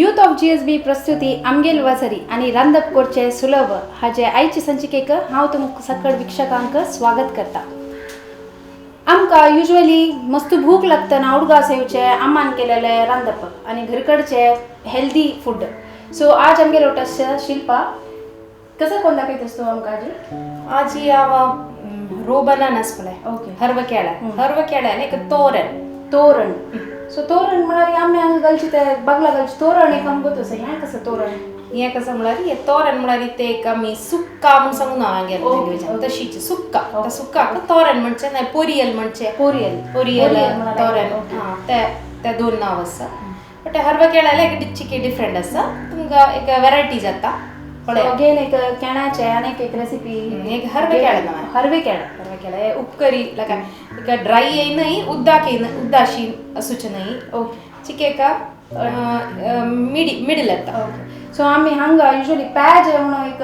Youth of GSB प्रस्तुती आमगेल वासरी आणि रांदप कोरचे सुलभ हाचे आयचे संचिकेक हांव तुमकां सकळ विक्षकांक स्वागत करता. आमकां युजली मस्त भूक लागतना उडगास येवचे आम्मान केलेले रांदप आणि घरकडचे हेल्दी फूड. सो आज आमगे लोटस शिल्पा कसं कोण दाखयतस तू आमकां आज हांव रो बनानास पळय. ओके. हरव केळ्यान एक तोरण. सो तोरण म्हळ्यार आमी हांगा घालची ते बागला घालची तोरण एक आमकां तसं हें कसं तोरण हें कसं म्हळ्यार हें तोरण म्हळ्यार ते एक आमी सुक्का म्हूण सांगून हांवें गेलें तशीच सुक्का. त्या सुक्काक तोरण म्हणचे नाय पोरियल म्हणचे. पोरियल तोरण ते दोन नांव आसा. बट हरव केळ्याला एक चिकी डिफरंट आसा. तुमकां एक वेरायटी जाता. अगेन एक केळ्याचे आनीक एक रेसिपी एक हरवे केळें उपकरी लायक एक ड्राय येयनय उद्दाशी असूचे न्हय. चिकेका मिडल येता. सो आमी हांगा युजली पॅज म्हणून एक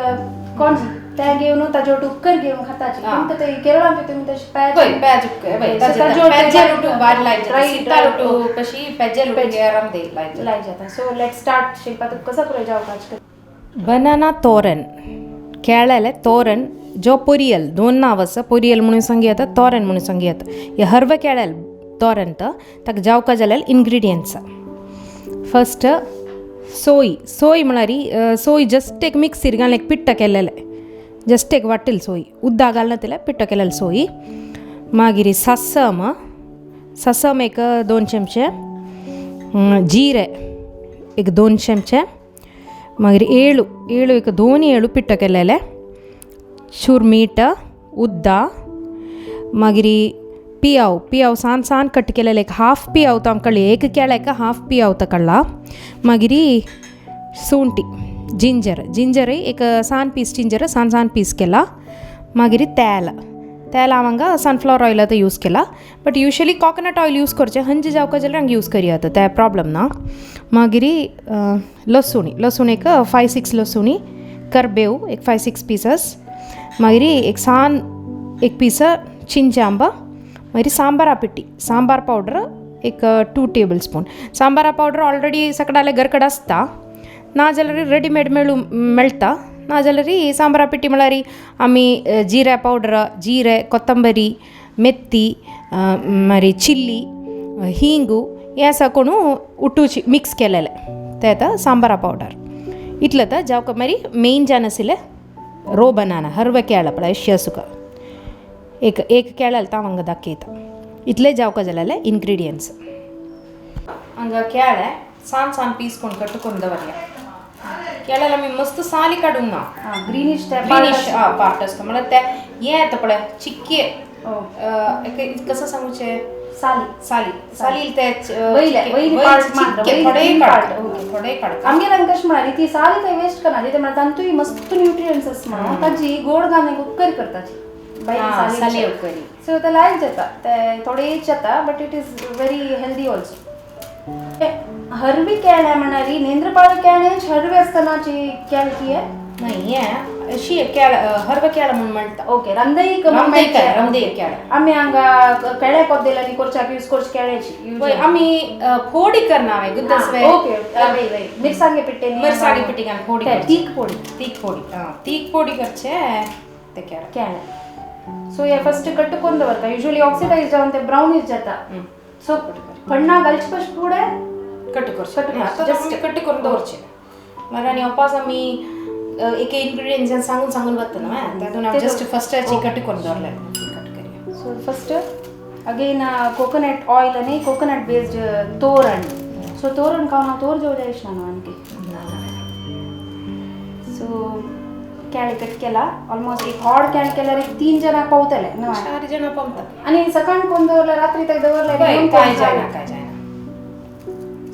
कोणजी ते घेवन ताजे उपकर घेवन खाताची. तुमकां ते केरळांत तुमी तशी पॅज उपकर पेजेल बार लायचे सीतारुटू कशी पेजेल गरम दे लायचे जाता. So let's start. शिल्पा तुका कसं पुरो जावपाच बनाना तोरण केळ्याले तोरण जो पोरियल दोन नांव आसा. पोरियल म्हणून सांगी येता तोरण म्हणून सांगी येता. हे हरव केळ्याल तोरण ताका जावका जाल्यार इन्ग्रिडियंट्स फर्स्ट सोय म्हळ्यार सोय जस्ट एक मिक्सीर घालून एक पिट्ट केलेले जस्ट एक वाटेल सोय उद्दा घालना तेल्या पिट्ट केलेले सोय. मागीर ससम एक 2 चमचे जिरे एक 2 चमचे. मागीर ಏಳು एक 2 ಏಳು पिट्ट केलेले. चूर मीठ उद्दा. मागीर पियाव सान कट केलेले एक हाफ पियाव तळ्ळे एक केळ्याक हाफ पियाव तळ्ळा. मागीर सुंटी जिंजर एक सान पीस केला. मागीर तेल हांगा सनफ्लावर ऑयल आतां यूज केला. But usually coconut oil use करचे हंज जावका जाल्यार हांगा यूज करी आतां ते प्रॉब्लम ना. मागीर लसूण एक 5-6 लसूणी. करबेव एक 5-6 पीसस. मागीर एक पीस चिंचे आंबा. मागीर सांबार पावडर एक 2 टेबल स्पून. सांबारा पावडर ऑलरेडी सगळ्याले घरकड आसता ना जाल्यार रेडीमेड मेळटा. ना जाल्यार सांबारा पिठी म्हळ्यार आमी जिरे कोथंबरी मेथी मागीर चिल्ली हिंगू हें साकून उठूची मिक्स केलेले ते आतां सांबारा पावडर इतलें आतां जावका. मागीर मेन जान आशिल्लें रो बनाना हरव केळं पळय शेसुका एक केळं हांगा दाखयता. इतलें जावका जाल्यार इन्ग्रिडियंट्स हांगा केळें सान पीस कोण कट करून दवरल्या. केळ्याला आमी मस्त साली काडूंक ना. ग्रीनिश पार्ट आसता म्हळ्यार ते हें येता पळय चिक्के कसं सांगूचे साली ते थोडे काड आमगे रंग कशें म्हळ्यार ती साली थंय वेस्ट करना ते म्हळ्यार तांतूय मस्त न्यूट्रियंट्स आसा म्हणून ताजी गोड घालून उपकारी करताची साली उपकारी. सो ते लायक जाता ते थोडे एज जाता but it is very healthy also. हरवी केळ्या म्हणारी नेंद्रपाळ केळ्याच हरवे असतानाची केळ ती आहे नाही अशी हरव केळं म्हणून म्हणटा. ओके. रंदई केळं आम्ही हांगा केळ्या कोद्देलांनी कोरच्याक यूज करची केळ्याची आमी फोडी करना गुद्दसवे. ओके. मिरसांगे पिट्टी घालून फोडी तीख फोडी करचे ते केळ्या. सो हे फर्स्ट कट करून दवरता. युजली ऑक्सिडाइज जावन ते ब्राउनिश जाता. सो पडना घालचे पश्ट फुडें कट करून दवरचे. मागीर आनी वापस आमी एक इन्ग्रिडियंट्स सांगून वता न्हू तातूंत हांव जस्ट फर्स्ट कट करून दवरलें. So first again coconut oil आनी कोकोनट बेस्ड तोरण. सो तोरण खावन हांव तोर जेव जायच ना न्हू आमगे. सो केळें कट केला ऑलमोस्ट एक हॉड केळें केल्यार एक 3 जणांक पावतले न्हू. 4 जणां पावता. आनी सकाळ कोण दवरलें रात्री तक दवरलें काय जायना.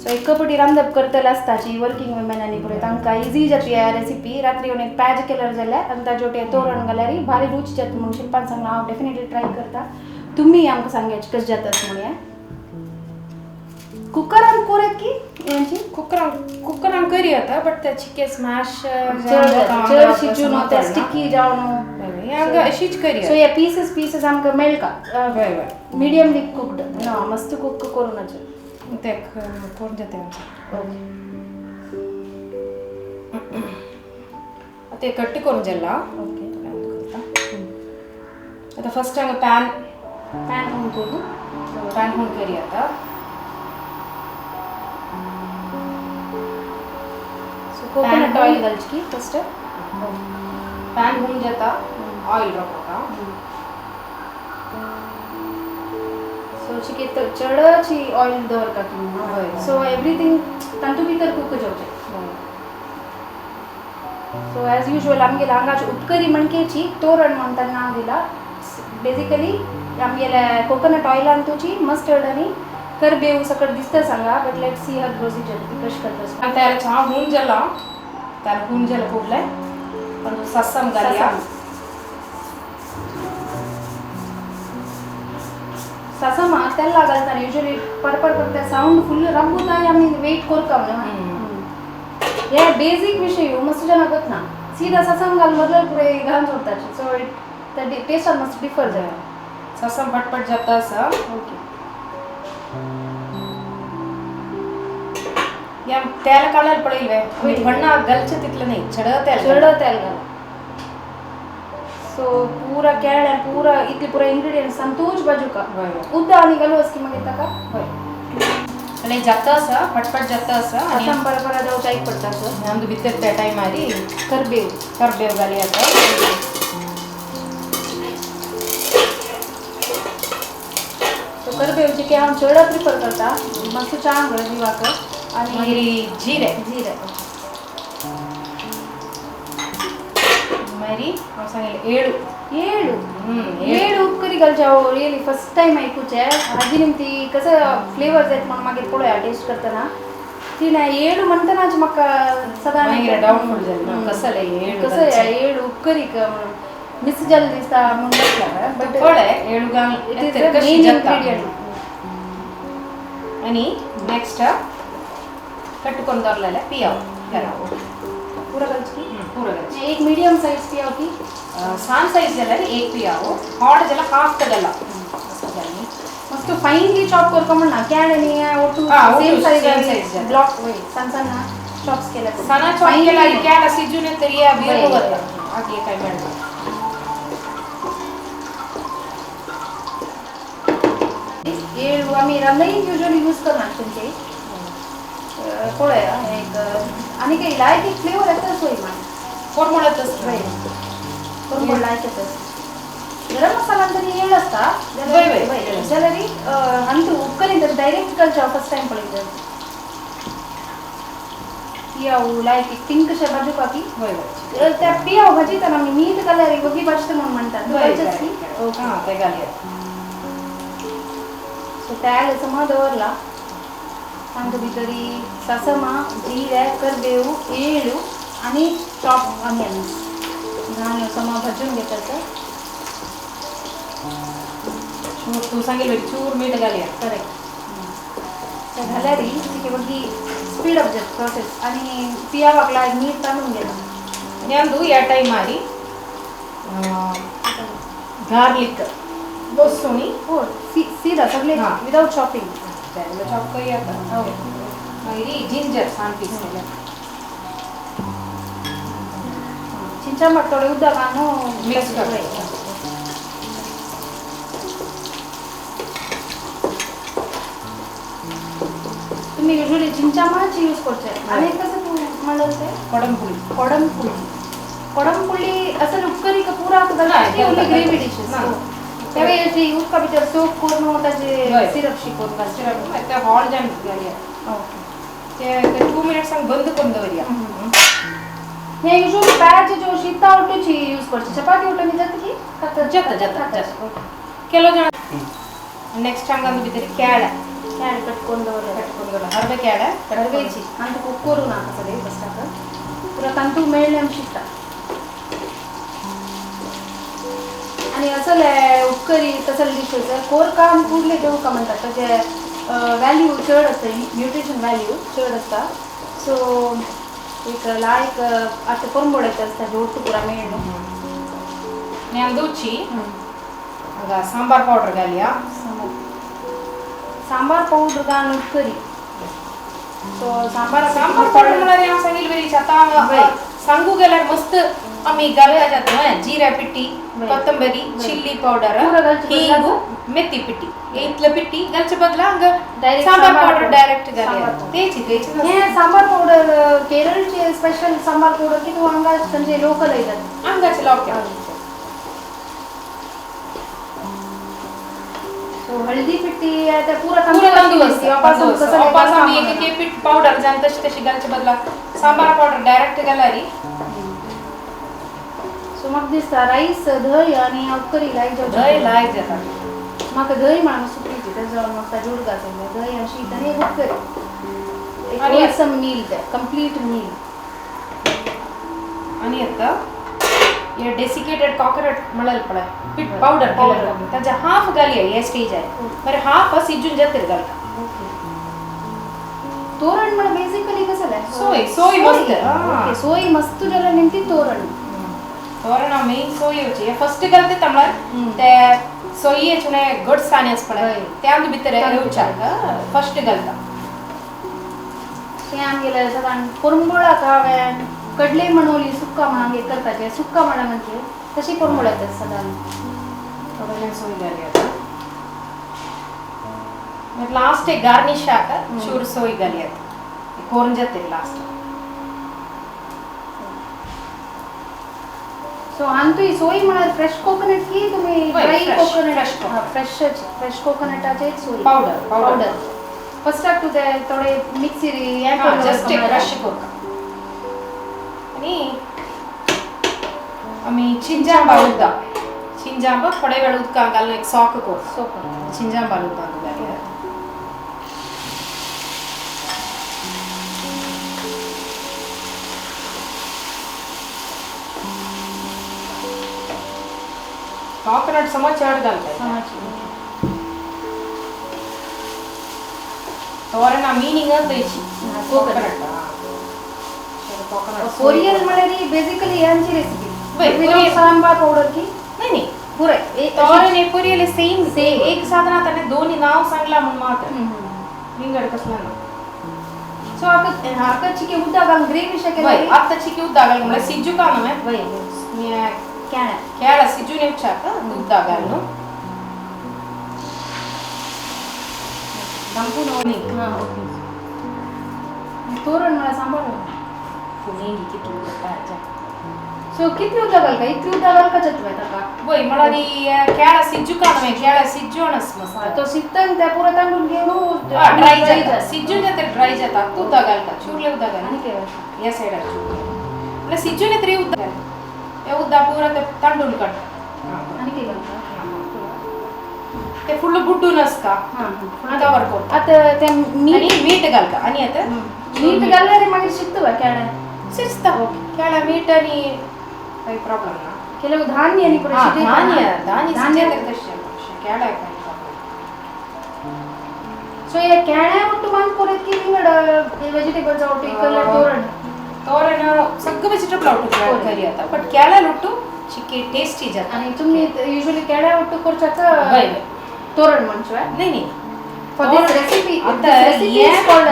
सो एक कपटी रांदप करतले आसताची वर्किंग वुमेन आनी पळय तांकां इजी जाती ह्या रेसिपी. रात्री येवन एक पॅज केल्यार जाल्यार आनी ताजे वटेन तोरण घाल्यार भारी रुच जाता म्हणून शिल्पान सांगला. हांव डेफिनेटली ट्राय करता. तुमी आमकां सांगायचे कशें जातात म्हणून. कुकरान कोरेत की यांची कुकरान करी येता बट ते चिके स्मॅश चड शिजून ते स्टिकी जावन हांगा अशीच करी. सो हे पीसेस आमकां मेळटा मिडियमली कुक्ड ना मस्त कुक करूनच ते कोण जाता. ते कट्टी करून जाला ओके आता फर्स्ट हांगा पॅन पॅन ऑन करू पॅन होऊन करी आता सो कोकोनट ऑइल घालची फर्स्ट पॅन होऊन जाता ऑइल रखता सो चिके चढची ऑइल दवर का होय. की सो एवरीथिंग तंतू भितर कूक जावचे सो ॲज युजल आमगे हांगाची उपकरी मणकेची तोरण म्हणटा नाव दिला बेसिकली आमगेल्या कोकोनट ऑइलान तुची मस्टर्ड आणि करबेव सकट दिसतं सांगा but let see her procedure ती कशी करता त्याला चहा होऊन जाला त्याला होऊन जाला फुडले पण सस्सम घालया ससमा तेल घालता यूजुअली पर्पर करता साऊंड फुल रंबुता आम्ही वेट करता ये बेसिक विषय मस्त जन आगत ना सीधा ससम घाल बदल पुरे घालून सोडतात so it the test must differ जाय सस्सम पटपट जाता असा ओके या तेल काढायला पडेल वे म्हणणं गलचे तिथलं नाही चढ चढ तेल घाल सो पूरा केळ पूरा इतले पूरा इंग्रेडिएंट्स संतोष बाजू का उद्दा आणि घालूस की मग येता का होय आणि जाता असा पटपट जाता असा आणि असं परपरा जाऊ चाईक पडता सर नಮ್ದು ಬಿತ್ತದ त्या टाइम मारी ಕರ್ಬೇವು ಗಾಲಿ आता सो करबेवची की हम चढ प्रिफर करता मस्त छान गळदी वाक आणि मागीर जीरे जीरे मारी हांव सांगिल्लें ಏಳು ಏಳು उपकरी घालच्या रियली फर्स्ट टाइम ऐकूचे आजी निमती कसं फ्लेवर्स आहेत म्हणून मागीर पळोवया टेस्ट करतना ती नाही ಏಳು म्हणटनाच म्हाका सदां मागीर डाऊटफुल जालें कसं कसं ಏಳು उपकरी मिस जालें दिसता म्हणून बसला बट थोडे ಏಳು घाल it is the main ingredient आणि नेक्स्ट कట్టుకొని दरलेले पियाव पूरा घालची पूरा घालची एक मीडियम साइज पियाव की सान साइज जाल्यार एक पियाव हॉट जाल्यार हाफ तगला मस्त फाइनली चॉप करको म्हणना कॅड आणि ओटू सेम साइज ब्लॉक वय सण सण चॉप्स केला सणा चॉप केला कॅड सिजून तरी या बियर बघता आगे काय म्हणता ಏಳು आम्ही रंधई यूजुअली यूज करणार तुमचे पळया एक आणि काही लायक एक फ्लेवर येतच होई मान कोरमळतच कोरमळ लायक येतच गरम मसाला तरी ಏಳು असता जलरी अंतु उपकरी डायरेक्ट कलचा फर्स्ट टाइम पळयत पियाव लायक एक पिंक शे बाजू काकी त्या पियाव भाजी तर आम्ही मीठ कलर वगी भाजते म्हणून म्हणतात हां ते घालया सो त्याला समा दवरला सांगतो भितरी ससमा जिरे करबेव ಏಳು आणि चॉप ऑनियन्स घालून समा भाजून घेतात तू सांगितलं चूर मीठ घालया करेक्ट त्या घाल्यारी तिथे बघी स्पीड अप जात प्रोसेस आणि पिया वाकला मीठ तांदून घेता नಮ್ದು या टाइम मारी गार्लिक बसोणी हो सीधा सगळे हां. विदाउट शॉपिंग त्याला चॉप करूया आता हो मागीर जिंजर सान पीस चिंचामट थोडे उद्दा घालून मिक्स करायचं तुम्ही युजली चिंचामाची यूज करते आणि कसं तू म्हणलं ते कोडंपुळी कोडमपुळी असं उपकरी का पुरा नाही, ग्रेव्ही डिशेस नाही. त्यावेळी याची उदका भितर सोप करून त्याचे होय. सिरप शिकवून घालते ते हॉट जॅम घालया ओके ते 2 मिनिट्स बंद करून दवरया हे युजली पायाची जो शीता ओटूची यूज करते चपाती ओटूनी जाते की जाता केलो जण नेक्स्ट हंगाम भितर केळ कॅड कटकोन दवरले हरवे केळ हरवेची आणि कुक करू नका सगळे बसतात पुरा तांतू मेळले आम शिकता आणि असं उपकरी तसं डिशेस कोरकाम कुठले देऊ का म्हणतात त्याचे व्हॅल्यू चढ असते न्यूट्रिशन व्हॅल्यू चढ असता सो एक लायक आता कोरंबोडायचं असतं जे ಒಟ್ಟು पुरा मेळणे नಮ್दुची सांबार पावडर घालया सांबार पावडर घालून उपकरी सो सांबार सांबार पावडर म्हळ्यार हांव सांगिल्लें बरी आता सांगू गेल्यार मस्त आम्ही घालता जातो जिरा पिट्टी कोथिंबरी चिल्ली पावडर हिंगू मेथी पिट्टी इतलं पिट्टी घालच्या बदला Direct sambar sambar powder powder. Direct sambar घालूया powder. तेच हे सांबार पावडर केरळचे स्पेशल सांबार पावडर की तू अंगा म्हणजे लोकल येतात अंगाचे लवकर सो हळदी पिट्टी आता पुरा पूरा तांदूळ असते वापस आम्ही एक तांदूळ एक पीठ पावडर जाण तशी तशी घालच्या बदला सांबार पावडर डायरेक्ट घालारी सो म्हाका दिसता राईस धंय आणि अवकरी लायक दही लायक जाता म्हाका धंय म्हणून सुकलीची त्याच्यावर म्हाका जोड घातलेले धंय आणि शीत आणि अवकरी एक आणि होलसम मील ते कंप्लीट मील आणि आता ये डेसिकेटेड कोकोनट मळल पडे पीठ पावडर Powder. त्याच्या हाफ घालिया हे स्टेज आहे बरे हाफ सिजून जाते घालता तोरण मला बेसिकली कसं आहे सोय मस्त ओके सोय मस्त जरा निमती तोरण तोरण मेन सोय होची फर्स्ट घालते तमळ ते सोयी चुने गुड्स सान्यास पडे हय. ते आंग भितर येवचाक फर्स्ट घालता ते आमगेले सदान पुरंबोळा काव्यान कडले म्हणोली सुक्का म्हणून हे करताचे सुक्का म्हणा म्हणजे तशी पुरंबोळा येतात सदान थोडं सोय घाली आता मग लास्ट एक गार्निश आका चूर सोय घाली आता कोरून जाते लास्ट सो आणि तू सोय म्हणाल फ्रेश कोकोनट की तुम्ही हय, dry fresh, coconut fresh coconut. Fresh कोकोनटाचे सोय Powder. पावडर फर्स्ट तू ते थोडे मिक्सी हे जस्ट एक क्रश करता आणि आम्ही चिंजांबा उद्दा चिंजांबा थोडे वेळ उदकां घालून एक सॉक करता चिंजांबा उद्दा घालूया कोकोनट समज चढ घालता तोरण मीनिंग द्यायची कोकोनट कोकोनट कोरियल म्हणजे बेसिकली यांची रेसिपी वय, कोरियल. सांबार पावडर की नाही नाही पुरे तोरण हे पुरीले सेम एक साधन आता दोन्ही नाव सांगला म्हणून मात्र रिंगड कसला ना सो आका चिके उद्दा घालून ग्रेव्ही शकेल वय आता चिकी उद्दागल म्हणजे सिज्जू का ना वय मी कॅणा केळा सिज्जू नेवचाक उद्दागल नो संपूर्ण हां ओके तोरण मला सांबार फुलेंगी किती उद्दा सो किती उद्दा घाल का इतकी उद्दा घाल का चतवे ताका वय मला नी केळा सिज्जू का ना केळा सिज्जू अनस मस्त तो सिक्तन त्या पुरा तांदूळ घेऊन ड्राय जाता सिज्जू ने ते ड्राय जाता तू उद्दागल का चूरले उद्दागल आणि केव्हा या साइड म्हणजे सिज्जू ने तरी उद्दा या उद्दा पुरा ते तांदूळ काढ आणि केव्हा ते फुल बुड्डूनस का हां कवर करता आता त्या आणि मीठ घालता आणि आता मीठ घालले मागीर शिकतो कॅणा शिजता केळा मीठ आणि काही प्रॉब्लेम ना ಕೆಲವು ಧಾನ್ಯ ನಿ ಪುರ ಶಿಜೆ ಧಾನ್ಯ ಧಾನ್ಯ केळा सो ये केळ्या ಒಟ್ಟು ಮಾಂತ್ ಕೊರಕ್ಕೆ ನಿಂಗಡ ವೆಜಿಟೇಬಲ್ಸ್ ಔಟ್ ಇಕಲ್ಲ तोरण सगळं वेजिटेबल आउट घरी आता पण केळा लुट्टू चिके टेस्टी जाता आणि तुम्ही युजुअली केळ्या ಒಟ್ಟು ಕೊರ್ಚಾಕ वय तोरण म्हणचो नाही नाही फॉर दिस रेसिपी आता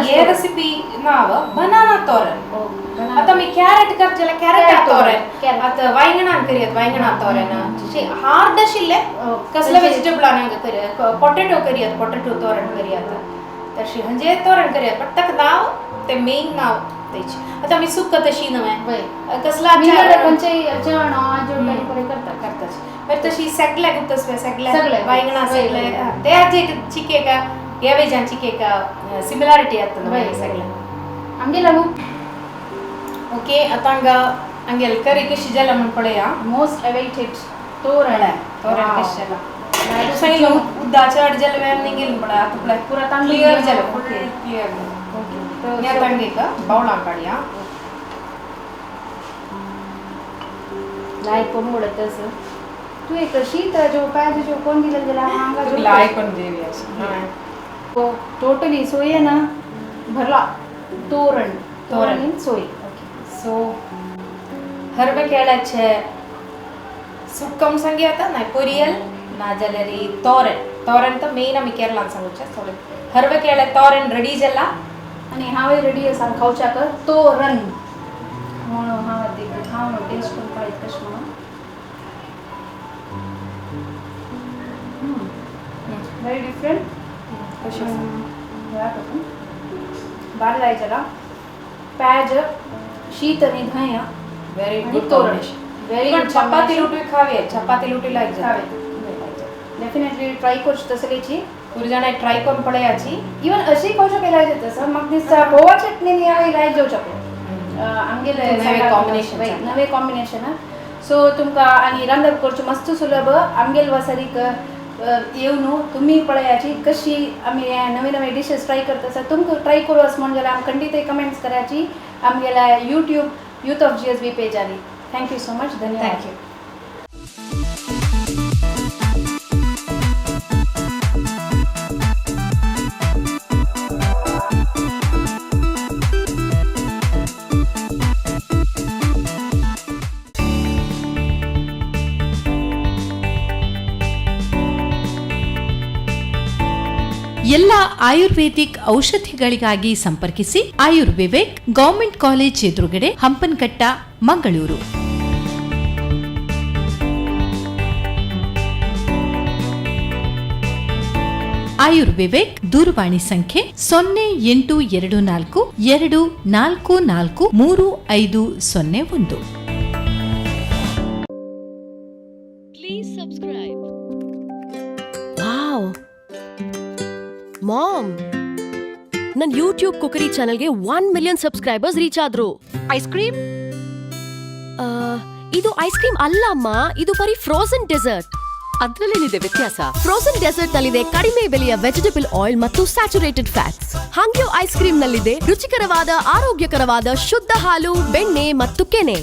ये रेसिपी नाव बनाना तोरण आता मी कॅरेट करचेला कॅरेट तोरण आता वांगणान करियत वांगणा तोरण जे हार्ड शिल्ले कसले वेजिटेबल आणंग करियत पोटॅटो करियत पोटॅटो तोरण करियत तशी म्हणजे तोरण करियत पण तक नाव ते मेन नाव त्याची आता मी सुक्क तशी नवे कसला कंचे जेवण जोडणी परे करतात पर तशी सगळ्या गुप्तस सगळ्या सगळ्या वांगणा सगळ्या ते आज एक चिके का या वेजान चिके का सिमिलॅरिटी आता नवे सगळ्या आमगे लागू ओके आता हंगेल करी कशी जला म्हणून पडेया मोस्ट अवेटेड तोरण तोरण कशाला सांगितलं उद्दाच्या अडजल वेळ निघेल पडा आता पडा पुरा तांदूळ क्लिअर झालं ओके क्लिअर ओके या तांगे का बावळा काढूया लाईक पण ओढतस तू एक शीत जो पाहिजे जो कोण दिलं गेला मांगा जो लाय पण देवी असं तो टोटली सोय ना भरला तोरण तोरण. सोय सो हरवे केळ्याचे सुक्कम सांगे आता नाही पोरियल ना जाल्यार तोरण तोरण तर मेन आमी केरळान सांगूचे थोडे हरवे केळे तोरण रेडी जाला आणि हावे रेडी असा खावच्याक तोरण म्हणून हा देखील हा टेस्ट करून पाहिजे कशी म्हणून व्हेरी डिफरंट कशी बाहेर जायचं पॅज शीत आणि धय व्हेरी आणि गुड तोरण. कॉम्बिनेशन. व्हेरी पण गुड चपाती लुटी खावी चपाती लुटी लायक डेफिनेटली ट्राय करच तसं घ्यायची पूरी जाण ट्राय करून पळयाची इवन अशी करू केला तसं मग दिसता गोवा चटणी इलायक जाऊ शकतो आमगेले नवे combination नवे कॉम्बिनेशन सो तुमकां आनी रांदप करचें मस्त सुलभ आमगेल वासारीक येवन तुम्ही पळयाची कशी आमी नवे नवे डिशेस ट्राय करता आसा तुमकां ट्राय करू असं म्हणून जाल्यार आमकां खंडीत कमेंट्स करायची आमगेल्या यूट्यूब यूथ ऑफ GSB पेजारी. Thank you so much. धन्यवाद. थँक्यू. ಎಲ್ಲ ಆಯುರ್ವೇದಿಕ್ ಔಷಧಿಗಳಿಗಾಗಿ ಸಂಪರ್ಕಿಸಿ ಆಯುರ್ವಿವೇಕ್ ಗವರ್ಮೆಂಟ್ ಕಾಲೇಜ್ ಎದುರುಗಡೆ ಹಂಪನಕಟ್ಟ ಮಂಗಳೂರು. ಆಯುರ್ವಿವೇಕ್ ದೂರವಾಣಿ ಸಂಖ್ಯೆ 0824244351. Please subscribe. Wow. Mom, ನನ್ನ ಯೂಟ್ಯೂಬ್ ಕುಕರಿ ಚಾನೆಲ್ಗೆ 1 ಮಿಲಿಯನ್ ಸಬ್ಸ್ಕ್ರೈಬರ್ಸ್ ರೀಚ್ ಆದ್ರು. ಐಸ್ ಕ್ರೀಮ್ ಇದು ಐಸ್ ಕ್ರೀಮ್ ಅಲ್ಲ ಅಮ್ಮ, ಇದು ಬರೀ ಫ್ರೋಸನ್ ಡೆಸರ್ಟ್. ಅದ್ರಲ್ಲೇನಿದೆ ವ್ಯತ್ಯಾಸ? ಫ್ರೋಸನ್ ಡೆಸರ್ಟ್ ನಲ್ಲಿದೆ ಕಡಿಮೆ ಬೆಲೆಯ ವೆಜಿಟಬಲ್ ಆಯಿಲ್ ಮತ್ತು saturated fats. Hangyo ice cream ನಲ್ಲಿದೆ ರುಚಿಕರವಾದ ಆರೋಗ್ಯಕರವಾದ ಶುದ್ಧ ಹಾಲು, ಬೆಣ್ಣೆ ಮತ್ತು ಕೆನೆ.